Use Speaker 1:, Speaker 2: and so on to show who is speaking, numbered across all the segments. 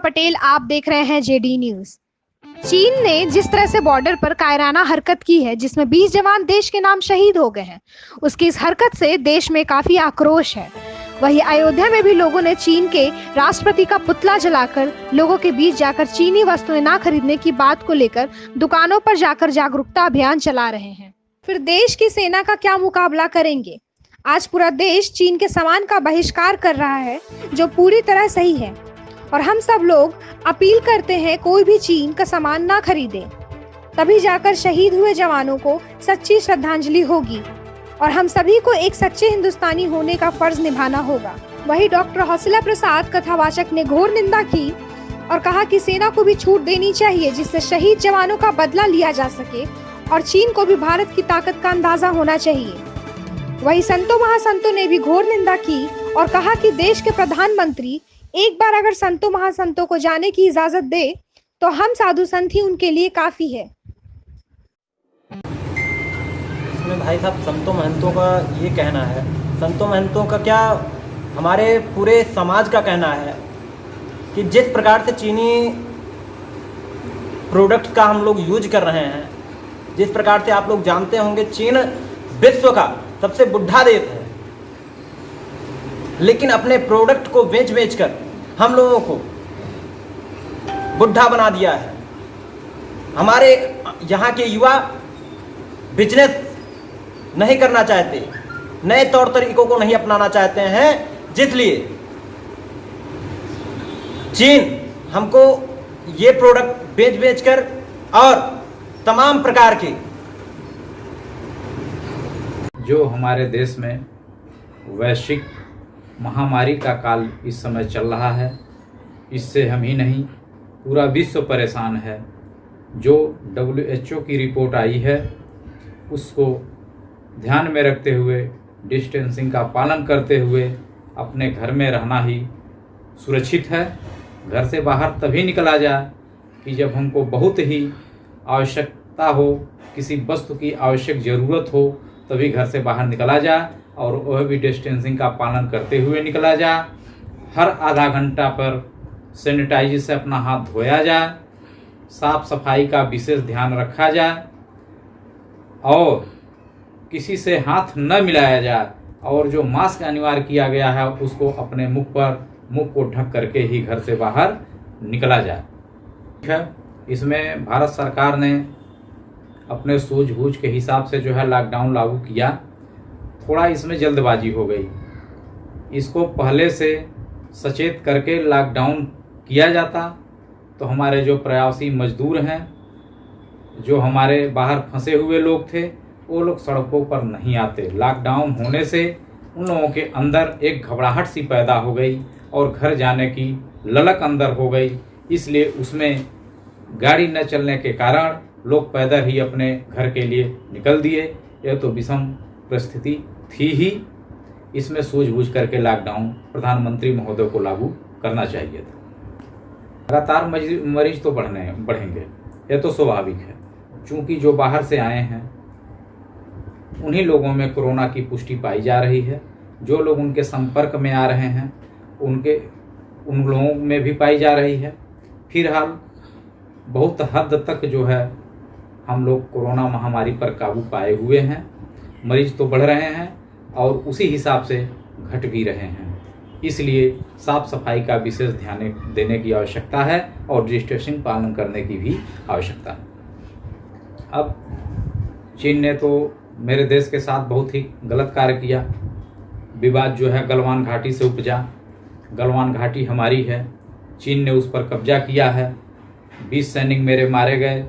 Speaker 1: पटेल, आप देख रहे हैं जेडी न्यूज। चीन ने जिस तरह से बॉर्डर पर कायराना हरकत की है, जिसमें 20 जवान देश के नाम शहीद हो गए हैं, उसकी इस हरकत से देश में काफी आक्रोश है। वहीं अयोध्या में भी लोगों ने चीन के राष्ट्रपति का पुतला जलाकर लोगों के बीच जाकर चीनी वस्तुएं ना खरीदने की बात को लेकर दुकानों पर जाकर जागरूकता अभियान चला रहे हैं। फिर देश की सेना का क्या मुकाबला करेंगे? आज पूरा देश चीन के सामान का बहिष्कार कर रहा है, जो पूरी तरह सही है, और हम सब लोग अपील करते हैं कोई भी चीन का सामान ना खरीदे। तभी जाकर शहीद हुए जवानों को सच्ची श्रद्धांजलि होगी और हम सभी को एक सच्चे हिंदुस्तानी होने का फर्ज निभाना होगा। वहीं डॉक्टर हौसला प्रसाद कथावाचक ने घोर निंदा की और कहा कि सेना को भी छूट देनी चाहिए, जिससे शहीद जवानों का बदला लिया जा सके और चीन को भी भारत की ताकत का अंदाजा होना चाहिए। वहीं संतों महासंतों ने भी घोर निंदा की और कहा कि देश के प्रधानमंत्री एक बार अगर संतों महासंतों को जाने की इजाजत दे तो हम साधु संत ही उनके लिए काफी है।
Speaker 2: इसमें भाई साहब संतों महंतों का ये कहना है, संतों महंतों का क्या, हमारे पूरे समाज का कहना है कि जिस प्रकार से चीनी प्रोडक्ट का हम लोग यूज कर रहे हैं, जिस प्रकार से आप लोग जानते होंगे चीन विश्व का सबसे बुढ़ा देश है, लेकिन अपने प्रोडक्ट को बेच कर हम लोगों को बुढ़ा बना दिया है। हमारे यहाँ के युवा बिजनेस नहीं करना चाहते, नए तौर तरीकों को नहीं अपनाना चाहते हैं, जिसलिए चीन हमको ये प्रोडक्ट बेच कर और तमाम प्रकार के
Speaker 3: जो हमारे देश में वैश्विक महामारी का काल इस समय चल रहा है, इससे हम ही नहीं पूरा विश्व परेशान है। जो WHO की रिपोर्ट आई है उसको ध्यान में रखते हुए डिस्टेंसिंग का पालन करते हुए अपने घर में रहना ही सुरक्षित है। घर से बाहर तभी निकला जाए कि जब हमको बहुत ही आवश्यकता हो, किसी वस्तु की आवश्यक ज़रूरत हो, तभी घर से बाहर निकला जाए और वह भी डिस्टेंसिंग का पालन करते हुए निकला जाए। हर आधा घंटा पर सैनिटाइजर से अपना हाथ धोया जाए, साफ सफाई का विशेष ध्यान रखा जाए और किसी से हाथ न मिलाया जाए, और जो मास्क अनिवार्य किया गया है उसको अपने मुख को ढक करके ही घर से बाहर निकला जाए। ठीक है, इसमें भारत सरकार ने अपने सूझबूझ के हिसाब से जो है लॉकडाउन लागू किया। थोड़ा इसमें जल्दबाजी हो गई, इसको पहले से सचेत करके लॉकडाउन किया जाता तो हमारे जो प्रवासी मजदूर हैं, जो हमारे बाहर फंसे हुए लोग थे, वो लोग सड़कों पर नहीं आते। लॉकडाउन होने से उन लोगों के अंदर एक घबराहट सी पैदा हो गई और घर जाने की ललक अंदर हो गई, इसलिए उसमें गाड़ी न चलने के कारण लोग पैदल ही अपने घर के लिए निकल दिए। यह तो विषम परिस्थिति थी ही। इसमें सूझबूझ करके लॉकडाउन प्रधानमंत्री महोदय को लागू करना चाहिए था। लगातार मरीज तो बढ़ेंगे, यह तो स्वाभाविक है, क्योंकि जो बाहर से आए हैं उन्हीं लोगों में कोरोना की पुष्टि पाई जा रही है। जो लोग उनके संपर्क में आ रहे हैं उन लोगों में भी पाई जा रही है। फिलहाल बहुत हद तक जो है हम लोग कोरोना महामारी पर काबू पाए हुए हैं। मरीज तो बढ़ रहे हैं और उसी हिसाब से घट भी रहे हैं, इसलिए साफ सफाई का विशेष ध्यान देने की आवश्यकता है और डिस्टेंसिंग पालन करने की भी आवश्यकता है। अब चीन ने तो मेरे देश के साथ बहुत ही गलत कार्य किया। विवाद जो है गलवान घाटी से उपजा। गलवान घाटी हमारी है, चीन ने उस पर कब्जा किया है। 20 सैनिक मेरे मारे गए,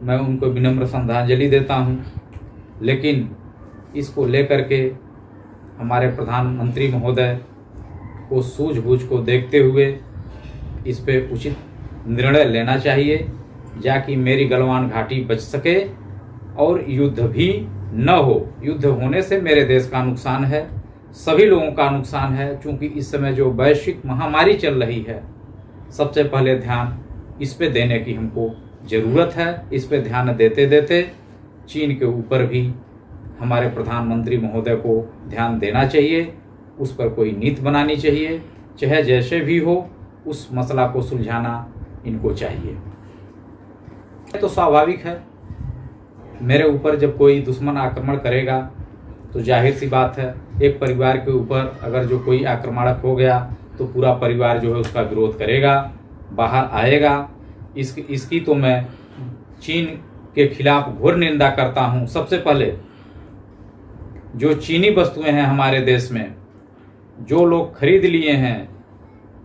Speaker 3: मैं उनको विनम्र श्रद्धांजलि देता हूँ, लेकिन इसको लेकर के हमारे प्रधानमंत्री महोदय को सूझबूझ को देखते हुए इस पे उचित निर्णय लेना चाहिए, जाकि मेरी गलवान घाटी बच सके और युद्ध भी न हो। युद्ध होने से मेरे देश का नुकसान है, सभी लोगों का नुकसान है, क्योंकि इस समय जो वैश्विक महामारी चल रही है, सबसे पहले ध्यान इस पे देने की हमको ज़रूरत है। इस पे ध्यान देते देते चीन के ऊपर भी हमारे प्रधानमंत्री महोदय को ध्यान देना चाहिए, उस पर कोई नीति बनानी चाहिए, चाहे जैसे भी हो, उस मसला को सुलझाना इनको चाहिए। तो स्वाभाविक है, मेरे ऊपर जब कोई दुश्मन आक्रमण करेगा तो जाहिर सी बात है, एक परिवार के ऊपर अगर जो कोई आक्रमणक हो गया तो पूरा परिवार जो है उसका विरोध करेगा, बाहर आएगा। इसकी तो मैं चीन के खिलाफ घोर निंदा करता हूँ। सबसे पहले जो चीनी वस्तुएं हैं हमारे देश में, जो लोग खरीद लिए हैं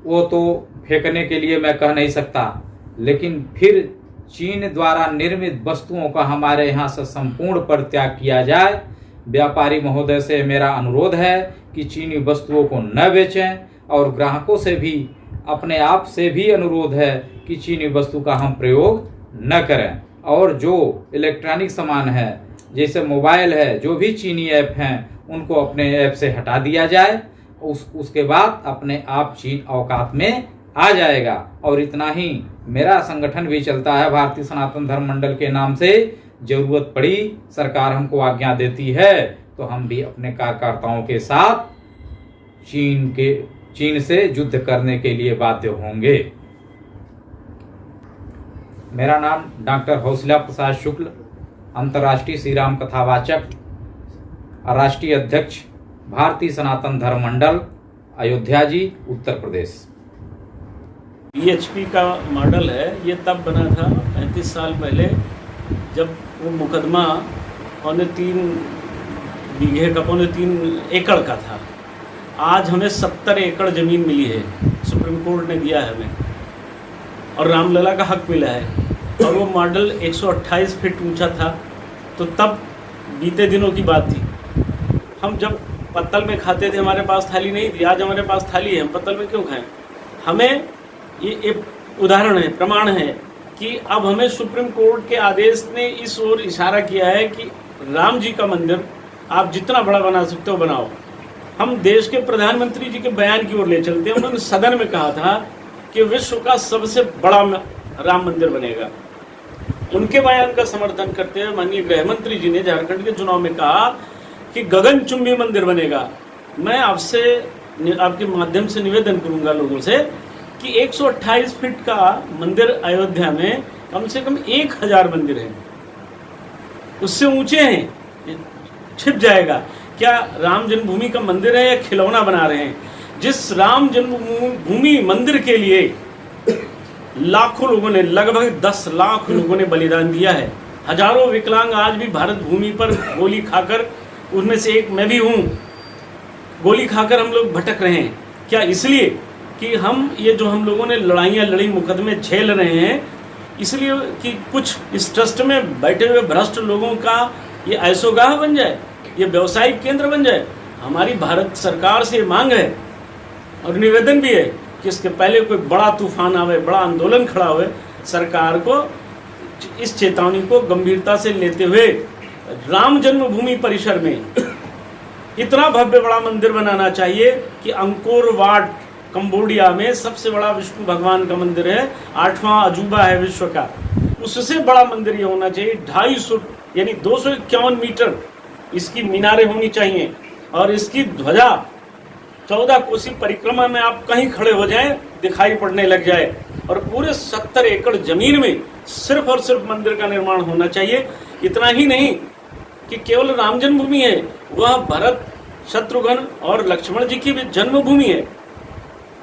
Speaker 3: वो तो फेंकने के लिए मैं कह नहीं सकता, लेकिन फिर चीन द्वारा निर्मित वस्तुओं का हमारे यहाँ से संपूर्ण परित्याग किया जाए। व्यापारी महोदय से मेरा अनुरोध है कि चीनी वस्तुओं को न बेचें, और ग्राहकों से भी, अपने आप से भी अनुरोध है कि चीनी वस्तु का हम प्रयोग न करें। और जो इलेक्ट्रॉनिक सामान है, जैसे मोबाइल है, जो भी चीनी ऐप हैं उनको अपने ऐप से हटा दिया जाए। उसके बाद अपने आप चीन औकात में आ जाएगा। और इतना ही, मेरा संगठन भी चलता है भारतीय सनातन धर्म मंडल के नाम से। जरूरत पड़ी, सरकार हमको आज्ञा देती है तो हम भी अपने कार्यकर्ताओं के साथ चीन से युद्ध करने के लिए बाध्य होंगे। मेरा नाम डॉक्टर हौसला प्रसाद शुक्ल, अंतर्राष्ट्रीय श्री राम कथावाचक, राष्ट्रीय अध्यक्ष, भारतीय सनातन धर्म मंडल, अयोध्या जी, उत्तर प्रदेश।
Speaker 4: BHP का मॉडल है, ये तब बना था 35 साल पहले, जब वो मुकदमा 3.25 बीघे का 3.25 एकड़ का था। आज हमें 70 एकड़ ज़मीन मिली है, सुप्रीम कोर्ट ने दिया है हमें, और रामलला का हक मिला है। और वो मॉडल 128 फीट ऊंचा था। तो तब बीते दिनों की बात थी, हम जब पत्तल में खाते थे, हमारे पास थाली नहीं थी। आज हमारे पास थाली है, हम पत्तल में क्यों खाएं? हमें ये एक उदाहरण है, प्रमाण है कि अब हमें सुप्रीम कोर्ट के आदेश ने इस ओर इशारा किया है कि राम जी का मंदिर आप जितना बड़ा बना सकते हो बनाओ। हम देश के प्रधानमंत्री जी के बयान की ओर ले चलते हैं। उन्होंने सदन में कहा था कि विश्व का सबसे बड़ा राम मंदिर बनेगा। उनके बयान का समर्थन करते हुए माननीय गृह मंत्री जी ने झारखंड के चुनाव में कहा कि गगनचुंबी मंदिर बनेगा। मैं आपसे, आपके माध्यम से निवेदन करूंगा लोगों से कि 128 फीट का मंदिर अयोध्या में कम से कम 1000 मंदिर हैं, उससे ऊंचे हैं, छिप जाएगा। क्या राम जन्मभूमि का मंदिर है या खिलौना बना रहे हैं? जिस राम जन्मभूमि मंदिर के लिए लाखों लोगों ने, लगभग 10 लाख लोगों ने बलिदान दिया है। हजारों विकलांग आज भी भारत भूमि पर गोली खाकर, उनमें से एक मैं भी हूँ, गोली खाकर हम लोग भटक रहे हैं। क्या इसलिए कि हम ये जो हम लोगों ने लड़ाइयाँ लड़ी, मुकदमे झेल रहे हैं, इसलिए कि कुछ इस ट्रस्ट में बैठे हुए भ्रष्ट लोगों का ये ऐसोगाह बन जाए, ये व्यवसायिक केंद्र बन जाए? हमारी भारत सरकार से मांग है और निवेदन भी है कि इसके पहले कोई बड़ा तूफान आवे, बड़ा आंदोलन खड़ा हुए, सरकार को इस चेतावनी को गंभीरता से लेते हुए राम जन्मभूमि परिसर में इतना भव्य बड़ा मंदिर बनाना चाहिए कि अंकोर वाट कंबोडिया में सबसे बड़ा विष्णु भगवान का मंदिर है, 8वां अजूबा है विश्व का, उससे बड़ा मंदिर ये होना चाहिए। 250 यानी 251 मीटर इसकी मीनारें होनी चाहिए, और इसकी ध्वजा 14 कोसी परिक्रमा में आप कहीं खड़े हो जाएं दिखाई पड़ने लग जाए। और पूरे 70 एकड़ जमीन में सिर्फ और सिर्फ मंदिर का निर्माण होना चाहिए। इतना ही नहीं कि केवल राम जन्मभूमि है, वह भरत, शत्रुघ्न और लक्ष्मण जी की भी जन्मभूमि है।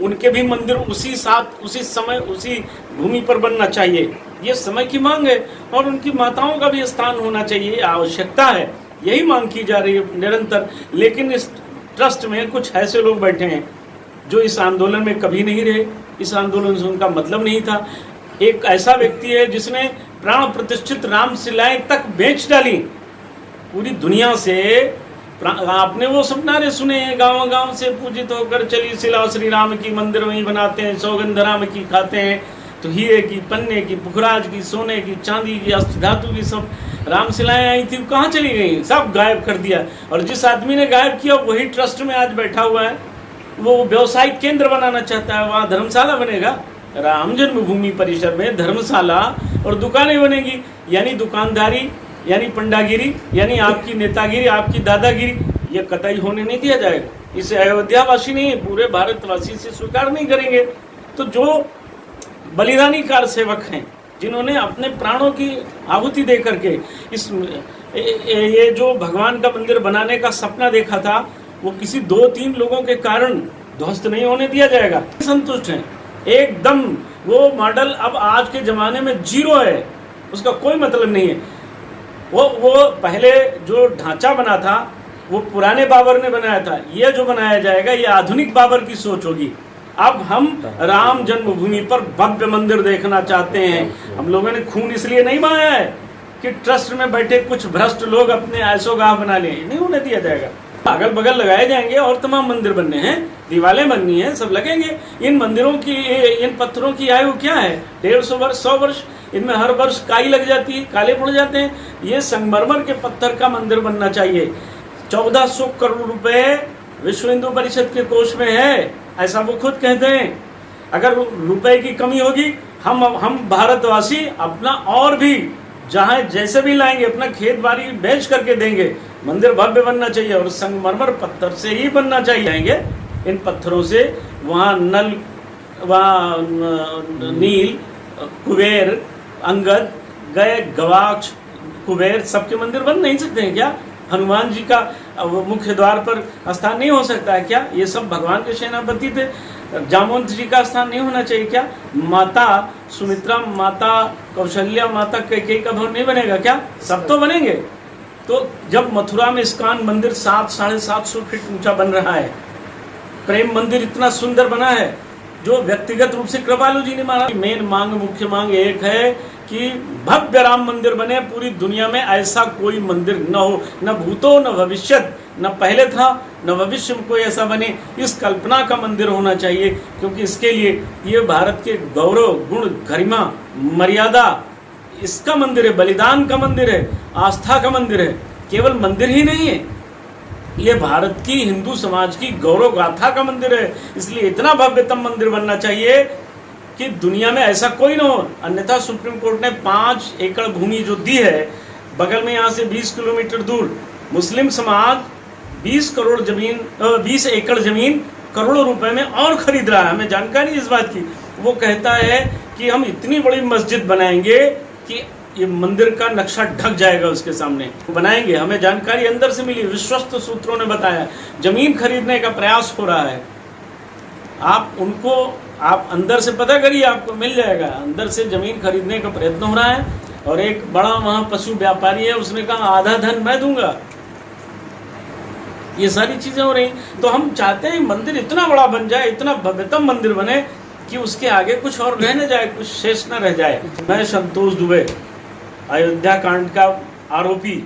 Speaker 4: उनके भी मंदिर उसी समय उसी भूमि पर बनना चाहिए। ये समय की मांग है, और उनकी माताओं का भी स्थान होना चाहिए, आवश्यकता है। यही मांग की जा रही है निरंतर। लेकिन इस ट्रस्ट में कुछ ऐसे लोग बैठे हैं जो इस आंदोलन में कभी नहीं रहे, इस आंदोलन से उनका मतलब नहीं था। एक ऐसा व्यक्ति है जिसने प्राण प्रतिष्ठित रामशिलाएं तक बेच डाली पूरी दुनिया से। आपने वो सब नारे सुने हैं, गांव गांव से पूजित होकर चली शिला श्री राम की, मंदिर वहीं बनाते हैं, सौगंध राम की खाते हैं। तो हीरे की, पन्ने की, पुखराज की, सोने की, चांदी की, अष्ट धातु की सब रामशिलाएं आई थी, कहाँ चली गई? सब गायब कर दिया। और जिस आदमी ने गायब किया वही ट्रस्ट में आज बैठा हुआ है। वो व्यवसायिक केंद्र बनाना चाहता है, वहाँ धर्मशाला बनेगा। राम जन्मभूमि परिसर में धर्मशाला और दुकानें बनेगी, यानी दुकानदारी, यानी पंडागिरी, यानी आपकी नेतागिरी, आपकी दादागिरी, ये कतई होने नहीं दिया जाएगा। इसे अयोध्यावासी नहीं, पूरे भारतवासी से स्वीकार नहीं करेंगे। तो जो बलिदानी कार सेवक हैं, जिन्होंने अपने प्राणों की आहुति दे करके इस ये जो भगवान का मंदिर बनाने का सपना देखा था, वो किसी 2-3 लोगों के कारण ध्वस्त नहीं होने दिया जाएगा। संतुष्ट हैं एकदम। वो मॉडल अब आज के ज़माने में जीरो है, उसका कोई मतलब नहीं है। वो पहले जो ढांचा बना था वो पुराने बाबर ने बनाया था, ये जो बनाया जाएगा ये आधुनिक बाबर की सोच होगी। अब हम राम जन्मभूमि पर भव्य मंदिर देखना चाहते हैं। हम लोगों ने खून इसलिए नहीं बहाया है कि ट्रस्ट में बैठे कुछ भ्रष्ट लोग अपने ऐशोगाह बना लें, नहीं होने दिया जाएगा। अगल बगल लगाए जाएंगे और तमाम मंदिर बनने हैं, दीवारें बननी है, सब लगेंगे। इन मंदिरों की, इन पत्थरों की आयु क्या है? 150 वर्ष, 100 वर्ष। इनमें हर वर्ष काई लग जाती है, काले पड़ जाते हैं। ये संगमरमर के पत्थर का मंदिर बनना चाहिए। 1400 करोड़ रुपए विश्व हिंदू परिषद के कोष में है, ऐसा वो खुद कहते हैं। अगर रुपए की कमी होगी, हम भारतवासी अपना और भी जहाँ जैसे भी लाएंगे, अपना खेत बाड़ी बेच करके देंगे। मंदिर भव्य बनना चाहिए और संगमरमर पत्थर से ही बनना चाहिए। इन पत्थरों से वहाँ नल, वहाँ नील, कुबेर, अंगद, गए, गवाक्ष, कुबेर सबके मंदिर बन नहीं सकते हैं क्या? हनुमान जी का मुख्य द्वार पर स्थान नहीं हो सकता है क्या? ये सब भगवान के सेनापति थे। जामवंत जी का स्थान नहीं होना चाहिए क्या? माता सुमित्रा, माता कौशल्या, माता कैकेयी का भवन नहीं बनेगा क्या? सब तो बनेंगे। तो जब मथुरा में इस्कॉन मंदिर 700-750 फीट ऊंचा बन रहा है, प्रेम मंदिर इतना सुंदर बना है, जो व्यक्तिगत रूप से कृपालु जी ने माना। मेन मांग, मुख्य मांग एक है कि भव्य राम मंदिर बने पूरी दुनिया में। ऐसा कोई मंदिर न हो, न भूतो न भविष्यत, न पहले था न भविष्य में कोई ऐसा बने। इस कल्पना का मंदिर होना चाहिए, क्योंकि इसके लिए ये भारत के गौरव, गुण, गरिमा, मर्यादा, इसका मंदिर है, बलिदान का मंदिर है, आस्था का मंदिर है। केवल मंदिर ही नहीं है, ये भारत की हिंदू समाज की गौरव गाथा का मंदिर है। इसलिए इतना भव्यतम मंदिर बनना चाहिए कि दुनिया में ऐसा कोई ना हो। अन्यथा सुप्रीम कोर्ट ने 5 एकड़ भूमि जो दी है, बगल में यहाँ से 20 किलोमीटर दूर मुस्लिम समाज 20 एकड़ जमीन करोड़ों रुपए में और खरीद रहा है। हमें जानकारी इस बात की। वो कहता है कि हम इतनी बड़ी मस्जिद बनाएंगे कि ये मंदिर का नक्शा ढक जाएगा उसके सामने। बनाएंगे, हमें जानकारी अंदर से मिली, विश्वस्त सूत्रों ने बताया। जमीन खरीदने का प्रयास हो रहा है। आप अंदर से पता करिए, आपको मिल जाएगा। अंदर से जमीन खरीदने का प्रयत्न हो रहा है। और एक बड़ा वहाँ पशु व्यापारी है, उसने कहा आधा धन मैं दूंगा। ये सारी चीजें हो रही। तो हम चाहते हैं मंदिर इतना बड़ा बन जाए, इतना भव्यतम मंदिर बने कि उसके आगे कुछ और रह न जाए, कुछ शेष न रह जाए। मैं संतोष दुबे, अयोध्या कांड का आरोपी